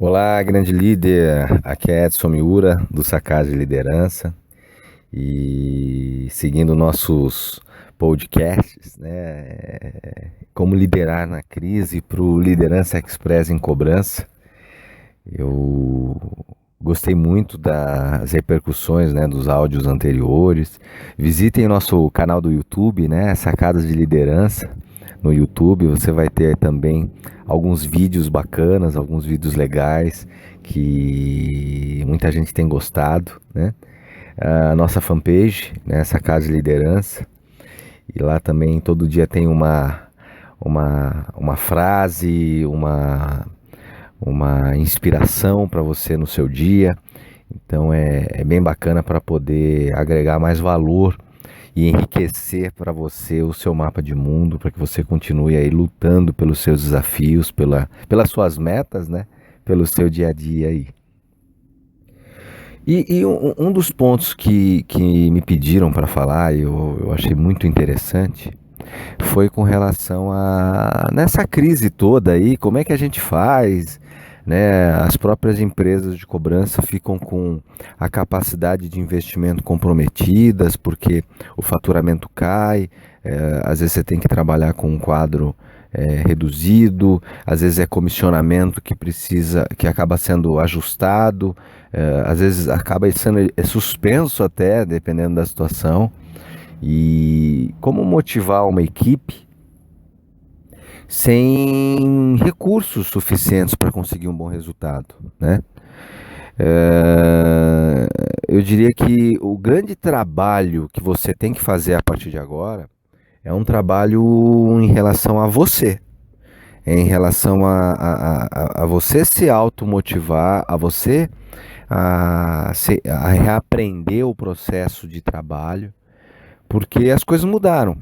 Olá, grande líder. Aqui é Edson Miura, do Sacada de Liderança. E seguindo nossos podcasts, né? Como liderar na crise para o Liderança Express em Cobrança. Eu gostei muito das repercussões, né, dos áudios anteriores. Visitem nosso canal do YouTube, né, Sacadas de Liderança. No YouTube você vai ter também alguns vídeos bacanas, alguns vídeos legais que muita gente tem gostado, né? A nossa fanpage, né, Sacadas de Liderança. E lá também todo dia tem uma frase, uma inspiração para você no seu dia. Então é bem bacana para poder agregar mais valor e enriquecer para você o seu mapa de mundo, para que você continue aí lutando pelos seus desafios, pelas suas metas, né? Pelo seu dia a dia aí. E um dos pontos que me pediram para falar, e eu achei muito interessante, foi com relação a nessa crise toda aí, como é que a gente faz, né? As próprias empresas de cobrança ficam com a capacidade de investimento comprometidas, porque o faturamento cai, às vezes você tem que trabalhar com um quadro reduzido, às vezes é comissionamento que acaba sendo ajustado, às vezes acaba sendo suspenso até, dependendo da situação. E como motivar uma equipe sem recursos suficientes para conseguir um bom resultado, né? Eu diria que o grande trabalho que você tem que fazer a partir de agora é um trabalho em relação a você, em relação a você se automotivar, a você a reaprender o processo de trabalho, porque as coisas mudaram.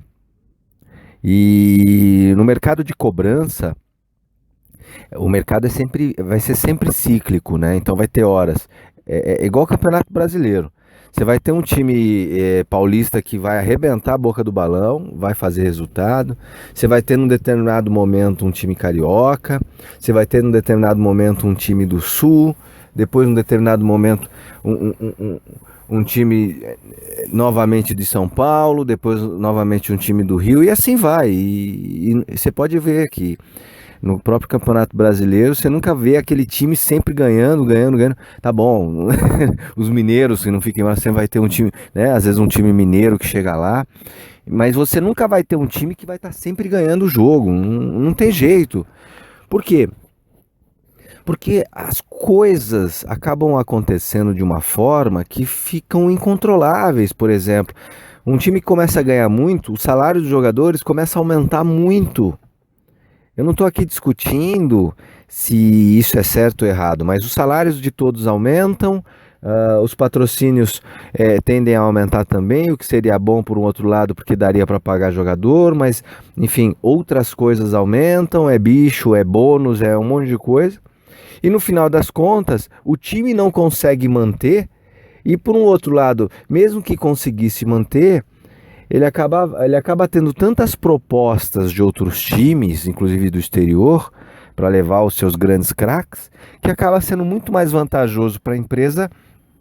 E no mercado de cobrança, o mercado vai ser sempre cíclico, né? Então vai ter horas. É igual o Campeonato Brasileiro. Você vai ter um time paulista que vai arrebentar a boca do balão, vai fazer resultado. Você vai ter num determinado momento um time carioca. Você vai ter num determinado momento um time do Sul. Depois, num determinado momento, um time novamente de São Paulo. Depois, novamente, um time do Rio. E assim vai. E você pode ver que no próprio Campeonato Brasileiro, você nunca vê aquele time sempre ganhando, ganhando, ganhando. Tá bom, os mineiros que não fiquem lá, você vai ter um time, né? Às vezes um time mineiro que chega lá, mas você nunca vai ter um time que vai estar sempre ganhando o jogo. Não tem jeito. Por quê? Porque as coisas acabam acontecendo de uma forma que ficam incontroláveis. Por exemplo, um time que começa a ganhar muito, o salário dos jogadores começa a aumentar muito. Eu não estou aqui discutindo se isso é certo ou errado, mas os salários de todos aumentam, os patrocínios tendem a aumentar também, o que seria bom por um outro lado, porque daria para pagar jogador, mas enfim, outras coisas aumentam, é bicho, é bônus, é um monte de coisa. E no final das contas, o time não consegue manter, e por um outro lado, mesmo que conseguisse manter, ele acaba tendo tantas propostas de outros times, inclusive do exterior, para levar os seus grandes craques, que acaba sendo muito mais vantajoso para a empresa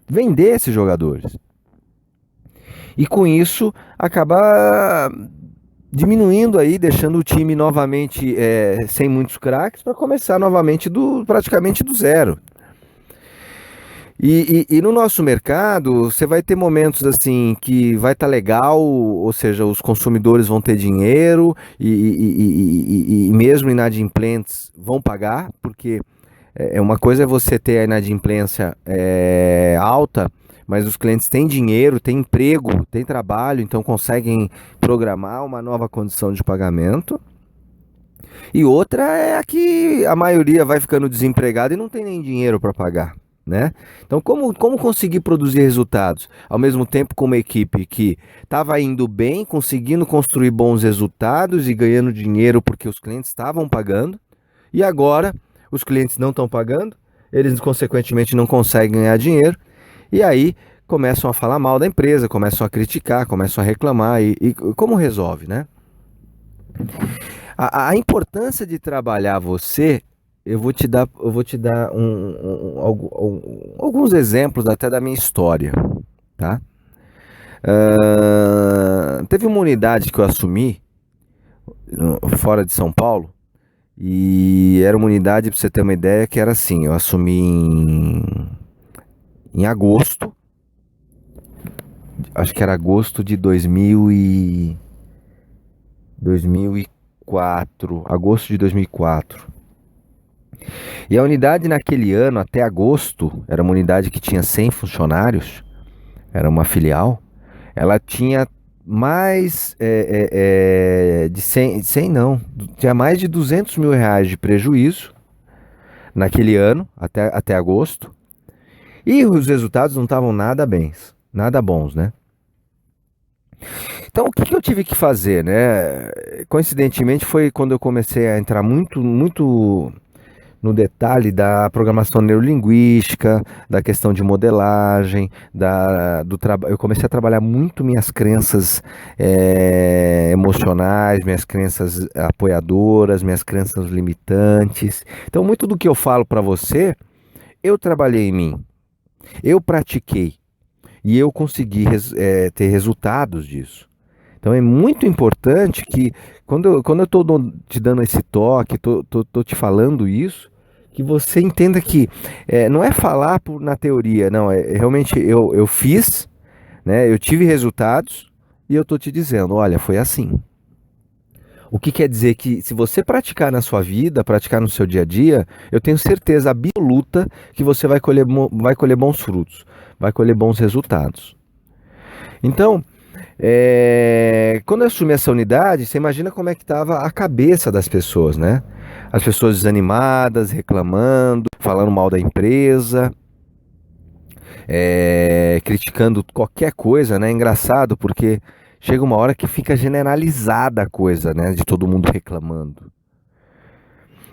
vender esses jogadores. E com isso acaba diminuindo aí, deixando o time novamente sem muitos craques para começar novamente praticamente do zero. E no nosso mercado, você vai ter momentos assim que vai estar legal, ou seja, os consumidores vão ter dinheiro e mesmo inadimplentes vão pagar, porque uma coisa é você ter a inadimplência alta, mas os clientes têm dinheiro, têm emprego, têm trabalho, então conseguem programar uma nova condição de pagamento. E outra é a que a maioria vai ficando desempregada e não tem nem dinheiro para pagar, né? Então, como conseguir produzir resultados ao mesmo tempo com uma equipe que estava indo bem, conseguindo construir bons resultados e ganhando dinheiro porque os clientes estavam pagando, e agora os clientes não estão pagando, eles consequentemente não conseguem ganhar dinheiro, e aí começam a falar mal da empresa, começam a criticar, começam a reclamar, e como resolve, né? A importância de trabalhar você eu vou te dar alguns exemplos até da minha história, tá? Teve uma unidade que eu assumi fora de São Paulo e era uma unidade, para você ter uma ideia, que era assim, eu assumi em agosto, acho que era agosto de 2004, agosto de 2004. E a unidade naquele ano, até agosto, era uma unidade que tinha 100 funcionários, era uma filial. Ela tinha mais de 100 não, tinha mais de R$ 200 mil de prejuízo naquele ano, até agosto. E os resultados não estavam nada bons, né? Então, o que eu tive que fazer, né? Coincidentemente, foi quando eu comecei a entrar muito no detalhe da programação neurolinguística, da questão de modelagem, eu comecei a trabalhar muito minhas crenças emocionais, minhas crenças apoiadoras, minhas crenças limitantes. Então, muito do que eu falo para você, eu trabalhei em mim, eu pratiquei e eu consegui ter resultados disso. Então é muito importante que quando eu estou te dando esse toque, tô te falando isso, que você entenda que não é falar na teoria, não, realmente eu fiz, né, eu tive resultados e eu tô te dizendo, olha, foi assim. O que quer dizer que se você praticar na sua vida, praticar no seu dia a dia, eu tenho certeza absoluta que você vai colher bons frutos, vai colher bons resultados. Então, quando eu assumi essa unidade, você imagina como é que estava a cabeça das pessoas, né? As pessoas desanimadas, reclamando, falando mal da empresa, criticando qualquer coisa, né? Engraçado, porque chega uma hora que fica generalizada a coisa, né? De todo mundo reclamando.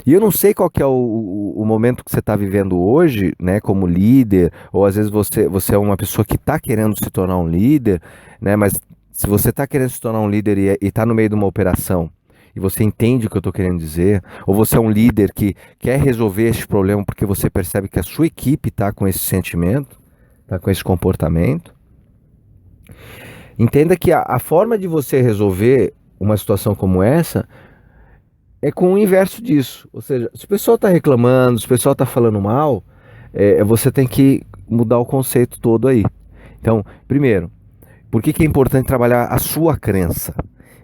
E eu não sei qual que é o momento que você está vivendo hoje, né, como líder, ou às vezes você é uma pessoa que está querendo se tornar um líder, né, mas se você está querendo se tornar um líder e está no meio de uma operação, e você entende o que eu estou querendo dizer, ou você é um líder que quer resolver esse problema porque você percebe que a sua equipe está com esse sentimento, está com esse comportamento, entenda que a forma de você resolver uma situação como essa é com o inverso disso. Ou seja, se o pessoal está reclamando, se o pessoal está falando mal, você tem que mudar o conceito todo aí. Então, primeiro, por que é importante trabalhar a sua crença?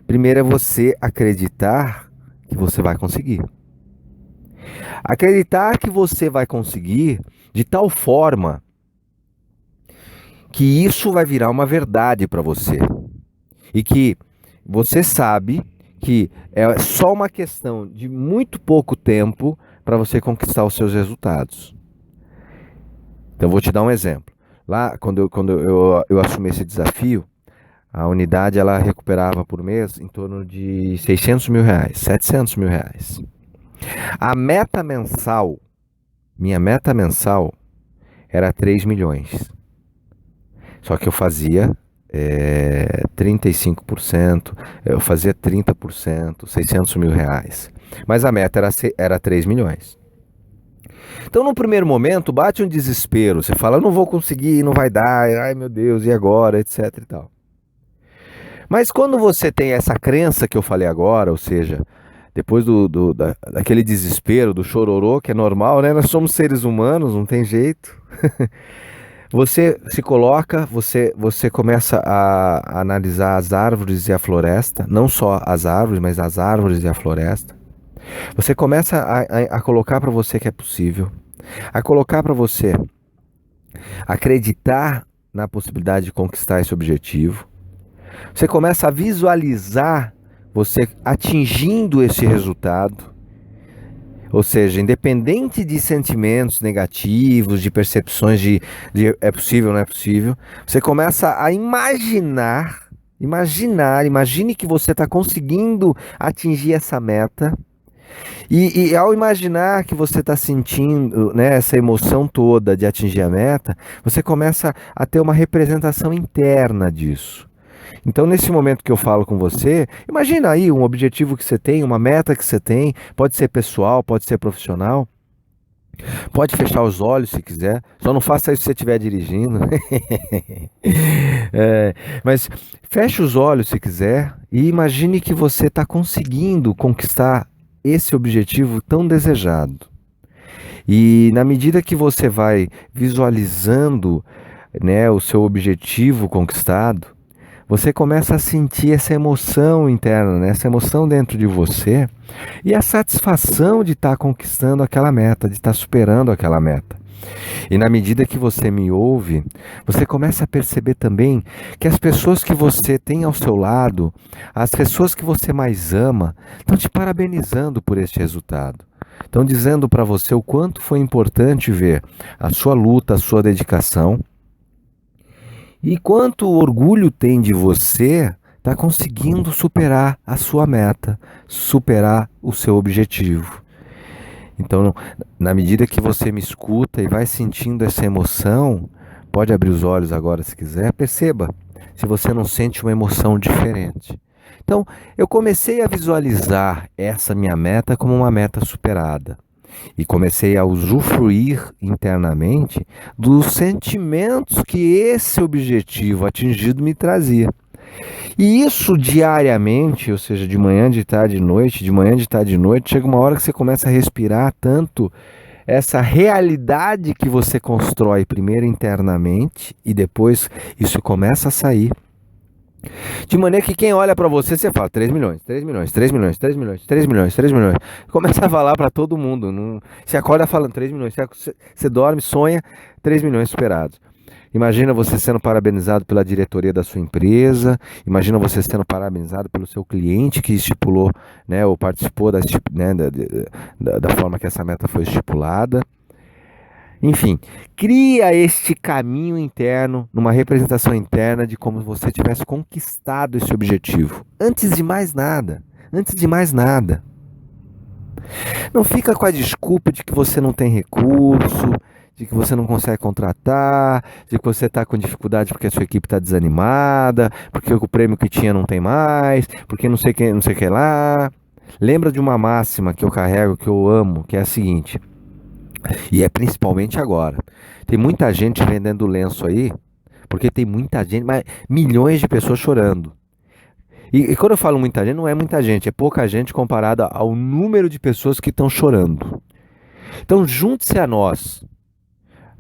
Primeiro é você acreditar que você vai conseguir. Acreditar que você vai conseguir de tal forma que isso vai virar uma verdade para você. E que você sabe que é só uma questão de muito pouco tempo para você conquistar os seus resultados. Então, eu vou te dar um exemplo. Lá, quando eu assumi esse desafio, a unidade ela recuperava por mês em torno de R$ 600 mil, R$ 700 mil. Minha meta mensal era 3 milhões. Só que eu fazia 35%, eu fazia 30%, R$ 600 mil. Mas a meta era 3 milhões. Então, no primeiro momento, bate um desespero. Você fala, eu não vou conseguir, não vai dar, ai meu Deus, e agora, etc e tal. Mas quando você tem essa crença que eu falei agora, ou seja, depois daquele desespero, do chororô, que é normal, né? Nós somos seres humanos, não tem jeito. Você se coloca, você começa a analisar as árvores e a floresta, não só as árvores, mas as árvores e a floresta. Você começa a colocar para você que é possível, a colocar para você acreditar na possibilidade de conquistar esse objetivo. Você começa a visualizar você atingindo esse resultado. Ou seja, independente de sentimentos negativos, de percepções de é possível, não é possível, você começa a imagine que você está conseguindo atingir essa meta. E ao imaginar que você está sentindo, né, essa emoção toda de atingir a meta, você começa a ter uma representação interna disso. Então, nesse momento que eu falo com você, imagina aí um objetivo que você tem, uma meta que você tem, pode ser pessoal, pode ser profissional. Pode fechar os olhos se quiser, só não faça isso se você estiver dirigindo. É, mas feche os olhos se quiser e imagine que você está conseguindo conquistar esse objetivo tão desejado. E na medida que você vai visualizando, né, o seu objetivo conquistado, você começa a sentir essa emoção interna, né, essa emoção dentro de você e a satisfação de estar conquistando aquela meta, de estar superando aquela meta. E na medida que você me ouve, você começa a perceber também que as pessoas que você tem ao seu lado, as pessoas que você mais ama, estão te parabenizando por este resultado. Estão dizendo para você o quanto foi importante ver a sua luta, a sua dedicação e quanto orgulho tem de você estar conseguindo superar a sua meta, superar o seu objetivo. Então, na medida que você me escuta e vai sentindo essa emoção, pode abrir os olhos agora se quiser, perceba se você não sente uma emoção diferente. Então, eu comecei a visualizar essa minha meta como uma meta superada. E comecei a usufruir internamente dos sentimentos que esse objetivo atingido me trazia. E isso diariamente, ou seja, de manhã, de tarde, de noite, de manhã, de tarde, de noite, chega uma hora que você começa a respirar tanto essa realidade que você constrói primeiro internamente e depois isso começa a sair. De maneira que quem olha para você, você fala 3 milhões, 3 milhões, 3 milhões, 3 milhões, 3 milhões, 3 milhões. Começa a falar para todo mundo. Não... Você acorda falando 3 milhões, você dorme, sonha, 3 milhões superados. Imagina você sendo parabenizado pela diretoria da sua empresa, imagina você sendo parabenizado pelo seu cliente que estipulou, né, ou participou né, da forma que essa meta foi estipulada. Enfim, cria este caminho interno, numa representação interna de como você tivesse conquistado esse objetivo. Antes de mais nada, antes de mais nada. Não fica com a desculpa de que você não tem recurso, de que você não consegue contratar, de que você está com dificuldade porque a sua equipe está desanimada, porque o prêmio que tinha não tem mais, porque não sei quem, não sei o que lá. Lembra de uma máxima que eu carrego, que eu amo, que é a seguinte, e é principalmente agora. Tem muita gente vendendo lenço aí, porque tem muita gente, mas milhões de pessoas chorando. E quando eu falo muita gente, não é muita gente, é pouca gente comparada ao número de pessoas que estão chorando. Então junte-se a nós.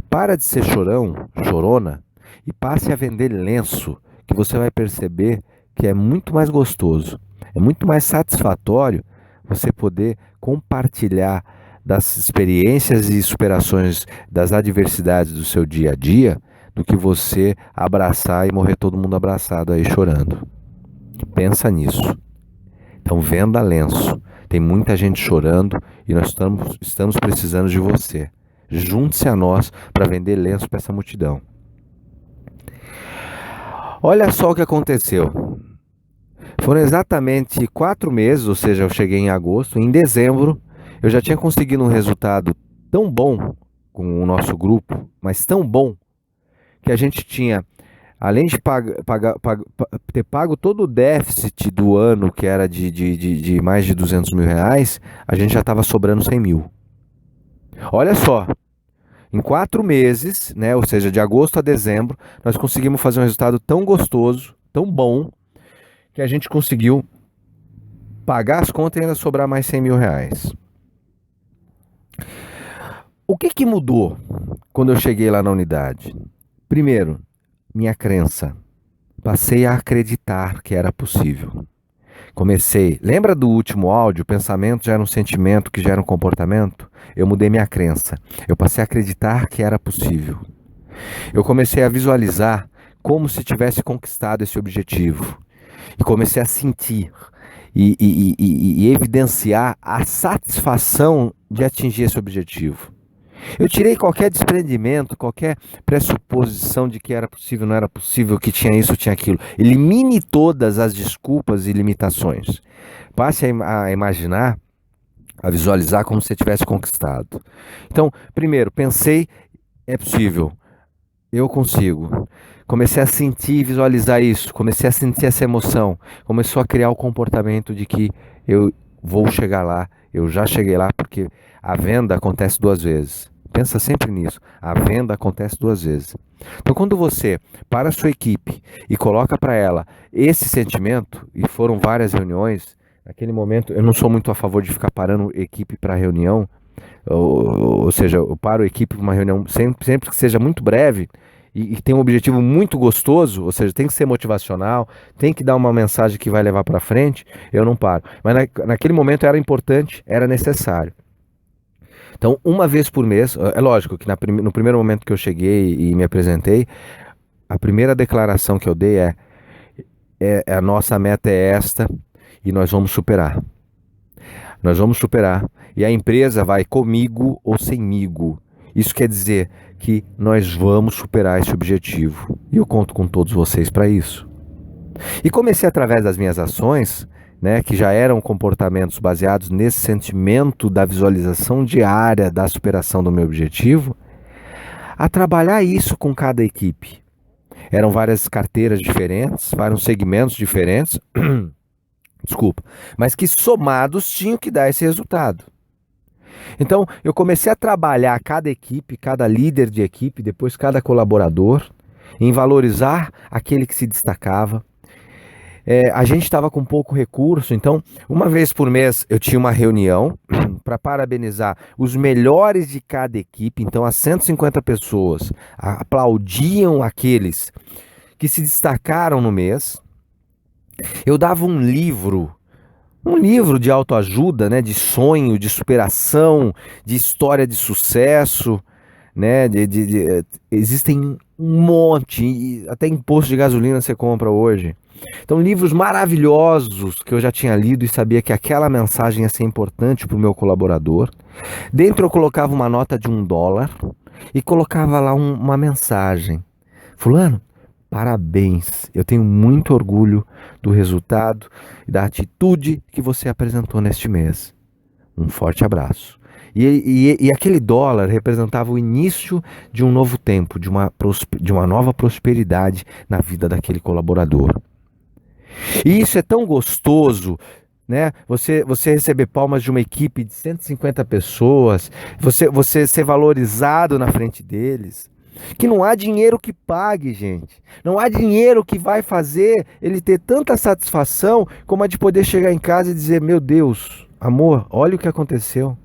Para de ser chorão, chorona, e passe a vender lenço, que você vai perceber que é muito mais gostoso, é muito mais satisfatório você poder compartilhar das experiências e superações das adversidades do seu dia a dia, do que você abraçar e morrer todo mundo abraçado aí chorando. Pensa nisso. Então venda lenço. Tem muita gente chorando e nós estamos precisando de você. Junte-se a nós para vender lenço para essa multidão. Olha só o que aconteceu. Foram exatamente 4 meses, ou seja, eu cheguei em agosto. Em dezembro, eu já tinha conseguido um resultado tão bom com o nosso grupo, mas tão bom, que a gente tinha, além de ter pago todo o déficit do ano, que era de mais de 200 mil reais, a gente já estava sobrando 100 mil. Olha só, em 4 meses, né, ou seja, de agosto a dezembro, nós conseguimos fazer um resultado tão gostoso, tão bom, que a gente conseguiu pagar as contas e ainda sobrar mais 100 mil reais. O que mudou quando eu cheguei lá na unidade? Primeiro, minha crença. Passei a acreditar que era possível. Lembra do último áudio? Pensamento gera um sentimento que gera um comportamento? Eu mudei minha crença. Eu passei a acreditar que era possível. Eu comecei a visualizar como se tivesse conquistado esse objetivo. E comecei a sentir e evidenciar a satisfação de atingir esse objetivo. Eu tirei qualquer desprendimento, qualquer pressuposição de que era possível, não era possível, que tinha isso, tinha aquilo. Elimine todas as desculpas e limitações. Passe a imaginar, a visualizar como se você tivesse conquistado. Então, primeiro, pensei, é possível, eu consigo. Comecei a sentir e visualizar isso, comecei a sentir essa emoção, começou a criar o comportamento de que eu vou chegar lá, eu já cheguei lá, porque a venda acontece 2 vezes. Pensa sempre nisso. A venda acontece 2 vezes. Então, quando você para a sua equipe e coloca para ela esse sentimento, e foram várias reuniões, naquele momento eu não sou muito a favor de ficar parando equipe para reunião, ou seja, eu paro a equipe para uma reunião sempre que seja muito breve e tem um objetivo muito gostoso, ou seja, tem que ser motivacional, tem que dar uma mensagem que vai levar para frente, eu não paro. Mas naquele momento era importante, era necessário. Então, uma vez por mês, é lógico que no primeiro momento que eu cheguei e me apresentei, a primeira declaração que eu dei a nossa meta é esta e nós vamos superar. Nós vamos superar e a empresa vai comigo ou semigo. Isso quer dizer que nós vamos superar esse objetivo. E eu conto com todos vocês para isso. E comecei através das minhas ações, né, que já eram comportamentos baseados nesse sentimento da visualização diária da superação do meu objetivo, a trabalhar isso com cada equipe. Eram várias carteiras diferentes, vários segmentos diferentes, desculpa, mas que somados tinham que dar esse resultado. Então, eu comecei a trabalhar cada equipe, cada líder de equipe, depois cada colaborador, em valorizar aquele que se destacava. A gente estava com pouco recurso, então uma vez por mês eu tinha uma reunião para parabenizar os melhores de cada equipe. Então as 150 pessoas aplaudiam aqueles que se destacaram no mês. Eu dava um livro de autoajuda, né, de sonho, de superação, de história de sucesso, né, existem um monte, até em posto de gasolina você compra hoje. Então, livros maravilhosos que eu já tinha lido e sabia que aquela mensagem ia ser importante para o meu colaborador. Dentro eu colocava uma nota de $1 e colocava lá uma mensagem. Fulano, parabéns, eu tenho muito orgulho do resultado e da atitude que você apresentou neste mês. Um forte abraço. E aquele dólar representava o início de um novo tempo, de uma nova prosperidade na vida daquele colaborador. E isso é tão gostoso, né? Você receber palmas de uma equipe de 150 pessoas, você ser valorizado na frente deles, que não há dinheiro que pague, gente. Não há dinheiro que vai fazer ele ter tanta satisfação como a de poder chegar em casa e dizer: meu Deus, amor, olha o que aconteceu.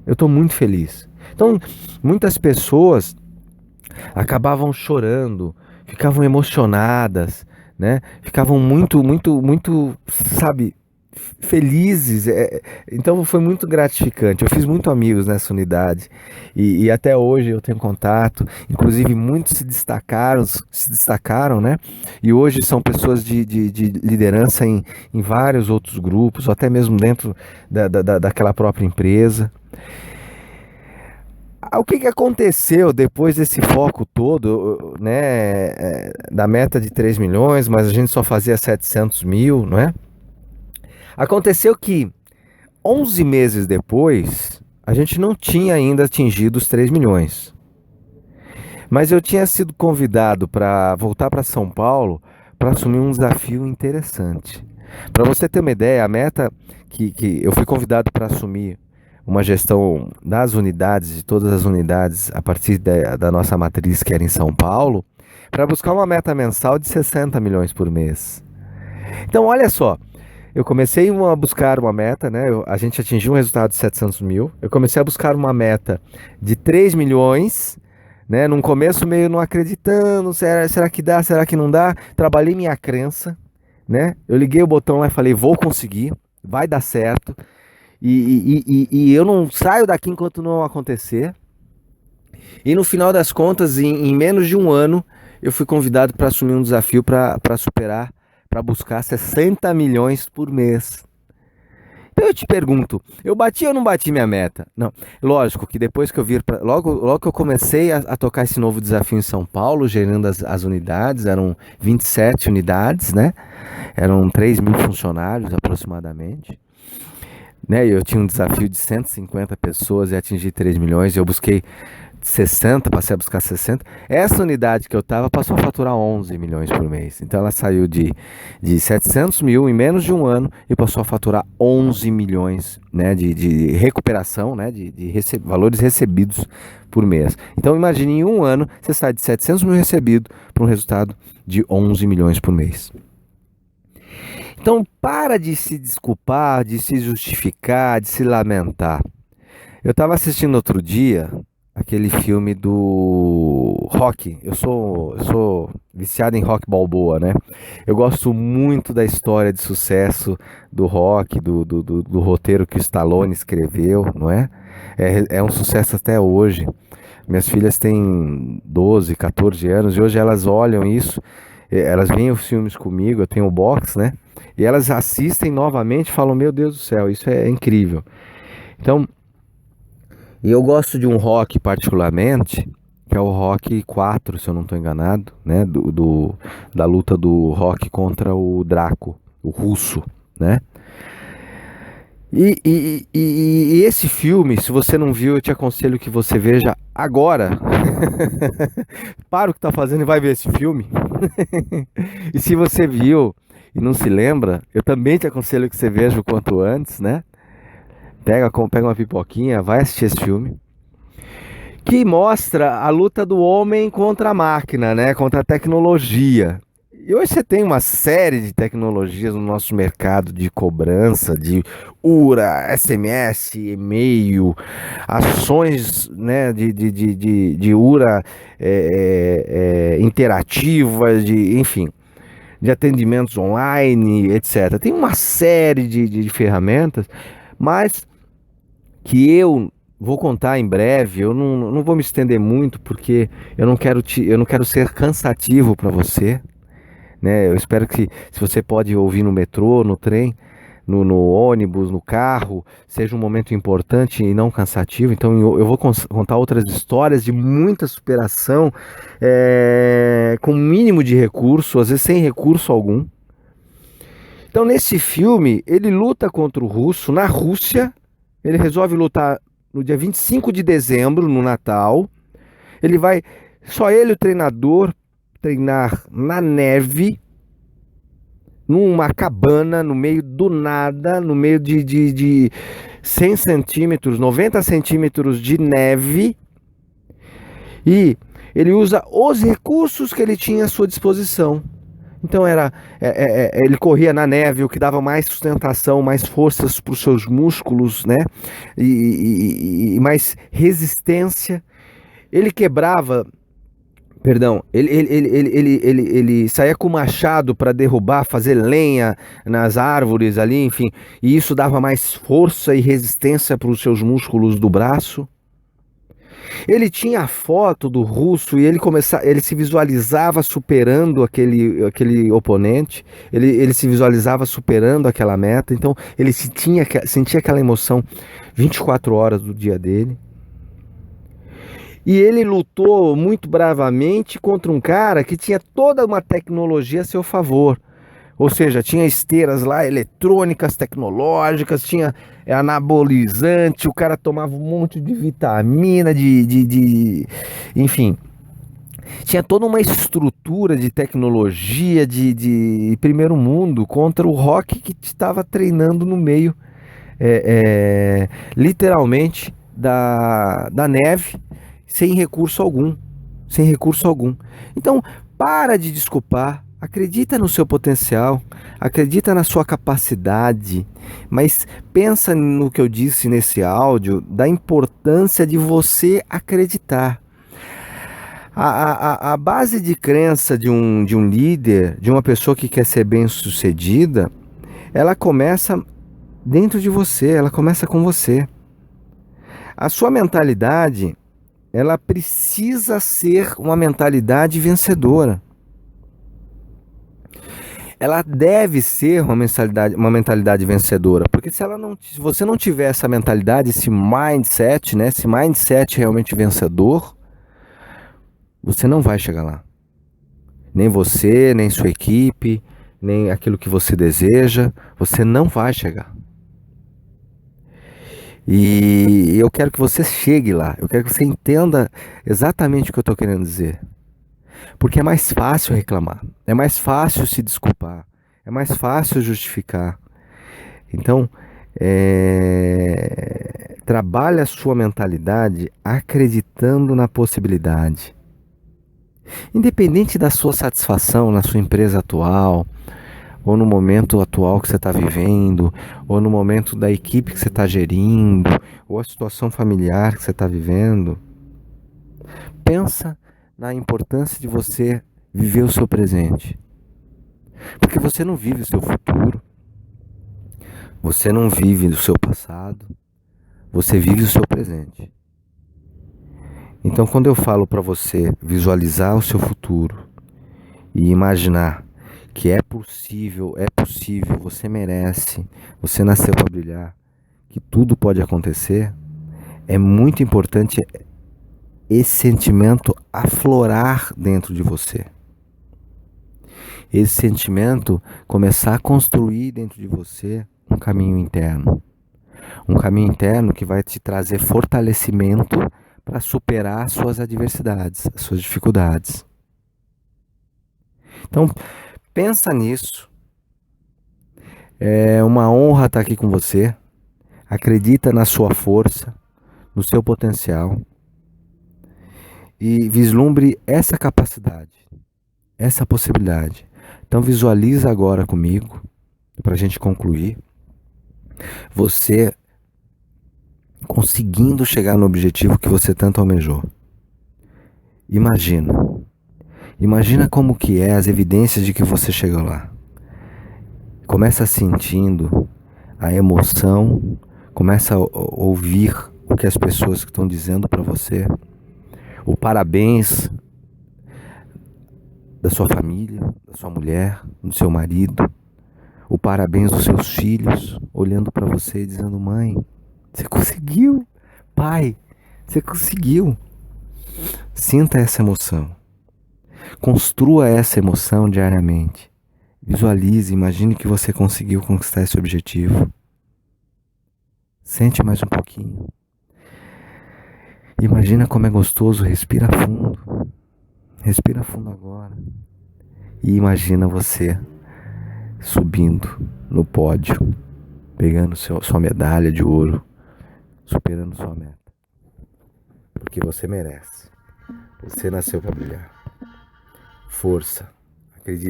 Eu estou muito feliz. Então, muitas pessoas acabavam chorando, ficavam emocionadas, né? Ficavam muito, sabe, felizes. Então foi muito gratificante. Eu fiz muitos amigos nessa unidade e até hoje eu tenho contato. Inclusive muitos se destacaram, né? E hoje são pessoas de liderança em vários outros grupos, ou até mesmo dentro daquela própria empresa. O que aconteceu depois desse foco todo, né, da meta de 3 milhões, mas a gente só fazia 700 mil, não é? Aconteceu que 11 meses depois, a gente não tinha ainda atingido os 3 milhões. Mas eu tinha sido convidado para voltar para São Paulo para assumir um desafio interessante. Para você ter uma ideia, a meta que eu fui convidado para assumir uma gestão das unidades, de todas as unidades, a partir da nossa matriz, que era em São Paulo, para buscar uma meta mensal de 60 milhões por mês. Então, olha só, eu comecei a buscar uma meta, né? A gente atingiu um resultado de 700 mil, eu comecei a buscar uma meta de 3 milhões, né? Num começo meio não acreditando, será que dá, será que não dá? Trabalhei minha crença, né? Eu liguei o botão lá e falei: vou conseguir, vai dar certo. E eu não saio daqui enquanto não acontecer. E no final das contas, em menos de um ano, eu fui convidado para assumir um desafio para superar, para buscar 60 milhões por mês. Então eu te pergunto, eu bati ou não bati minha meta? Não, lógico que depois que eu vir, logo que eu comecei a tocar esse novo desafio em São Paulo, gerando as unidades, eram 27 unidades, né? Eram 3 mil funcionários aproximadamente. Né, eu tinha um desafio de 150 pessoas e atingir 3 milhões. Eu busquei 60, passei a buscar 60. Essa unidade que eu estava passou a faturar 11 milhões por mês. Então ela saiu de 700 mil em menos de um ano e passou a faturar 11 milhões, né, de recuperação, né, de valores recebidos por mês. Então imagine, em um ano você sai de 700 mil recebido para um resultado de 11 milhões por mês. Então para de se desculpar, de se justificar, de se lamentar. Eu estava assistindo outro dia aquele filme do Rock. Eu sou viciado em Rock Balboa, né? Eu gosto muito da história de sucesso do Rock, do roteiro que o Stallone escreveu, não é? É um sucesso até hoje. Minhas filhas têm 12, 14 anos e hoje elas olham isso, elas veem os filmes comigo, eu tenho o box, né? E elas assistem novamente e falam: Meu Deus do céu, isso é incrível. Então, e eu gosto de um rock particularmente, que é o Rock 4, se eu não estou enganado, né? Da luta do Rock contra o Draco, o russo, né? E esse filme, se você não viu, eu te aconselho que você veja agora. Para o que está fazendo e vai ver esse filme. E se você viu e não se lembra, eu também te aconselho que você veja o quanto antes, né? Pega uma pipoquinha, vai assistir esse filme, que mostra a luta do homem contra a máquina, né? Contra a tecnologia. E hoje você tem uma série de tecnologias no nosso mercado de cobrança, de URA, SMS, e-mail, ações, né, de URA interativas, enfim, de atendimentos online, etc. Tem uma série de ferramentas, mas que eu vou contar em breve. Eu não vou me estender muito, porque eu não quero ser cansativo para você, né? Eu espero que, se você pode ouvir no metrô, no trem, no ônibus, no carro, seja um momento importante e não cansativo. Então eu vou contar outras histórias de muita superação, com o mínimo de recurso, às vezes sem recurso algum. Então nesse filme ele luta contra o russo na Rússia. Ele resolve lutar no dia 25 de dezembro, no Natal. Ele vai, só ele, o treinador, treinar na neve, numa cabana, no meio do nada, no meio de 100 centímetros, 90 centímetros de neve. E ele usa os recursos que ele tinha à sua disposição. Então ele corria na neve, o que dava mais sustentação, mais forças para os seus músculos, né? E mais resistência. Ele quebrava, perdão, ele saía com o machado para derrubar, fazer lenha nas árvores ali, enfim. E isso dava mais força e resistência para os seus músculos do braço. Ele tinha a foto do russo e ele se visualizava superando aquele oponente, ele se visualizava superando aquela meta. Então ele sentia aquela emoção 24 horas do dia dele. E ele lutou muito bravamente contra um cara que tinha toda uma tecnologia a seu favor. Ou seja, tinha esteiras lá eletrônicas, tecnológicas, tinha anabolizante, o cara tomava um monte de vitamina, enfim. Tinha toda uma estrutura de tecnologia de primeiro mundo contra o Rock, que estava treinando no meio, literalmente, da neve, sem recurso algum. Sem recurso algum. Então, para de desculpar. Acredita no seu potencial, acredita na sua capacidade, mas pensa no que eu disse nesse áudio, da importância de você acreditar. A base de crença de um líder, de uma pessoa que quer ser bem-sucedida, ela começa dentro de você, ela começa com você. A sua mentalidade, ela precisa ser uma mentalidade vencedora. Ela deve ser uma mentalidade vencedora, porque se você não tiver essa mentalidade, esse mindset, né, esse mindset realmente vencedor, você não vai chegar lá. Nem você, nem sua equipe, nem aquilo que você deseja, você não vai chegar. E eu quero que você chegue lá. Eu quero que você entenda exatamente o que eu estou querendo dizer. Porque é mais fácil reclamar, é mais fácil se desculpar, é mais fácil justificar. Então, trabalhe a sua mentalidade acreditando na possibilidade. Independente da sua satisfação na sua empresa atual, ou no momento atual que você está vivendo, ou no momento da equipe que você está gerindo, ou a situação familiar que você está vivendo, pensa na importância de você viver o seu presente. Porque você não vive o seu futuro, você não vive o seu passado, você vive o seu presente. Então, quando eu falo para você visualizar o seu futuro e imaginar que é possível, você merece, você nasceu para brilhar, que tudo pode acontecer, é muito importante esse sentimento aflorar dentro de você. Esse sentimento começar a construir dentro de você um caminho interno. Um caminho interno que vai te trazer fortalecimento para superar suas adversidades, suas dificuldades. Então, pensa nisso. É uma honra estar aqui com você. Acredita na sua força, no seu potencial e vislumbre essa capacidade, essa possibilidade. Então, visualiza agora comigo, para a gente concluir, você conseguindo chegar no objetivo que você tanto almejou. Imagina. Imagina como que é as evidências de que você chegou lá. Começa sentindo a emoção, começa a ouvir o que as pessoas estão dizendo para você, o parabéns da sua família, da sua mulher, do seu marido, o parabéns dos seus filhos, olhando para você e dizendo: mãe, você conseguiu, pai, você conseguiu. Sinta essa emoção, construa essa emoção diariamente. Visualize, imagine que você conseguiu conquistar esse objetivo. Sente mais um pouquinho. Imagina como é gostoso, respira fundo. Respira fundo agora. E imagina você subindo no pódio, pegando sua medalha de ouro, superando sua meta. Porque você merece. Você nasceu para brilhar. Força. Acredite.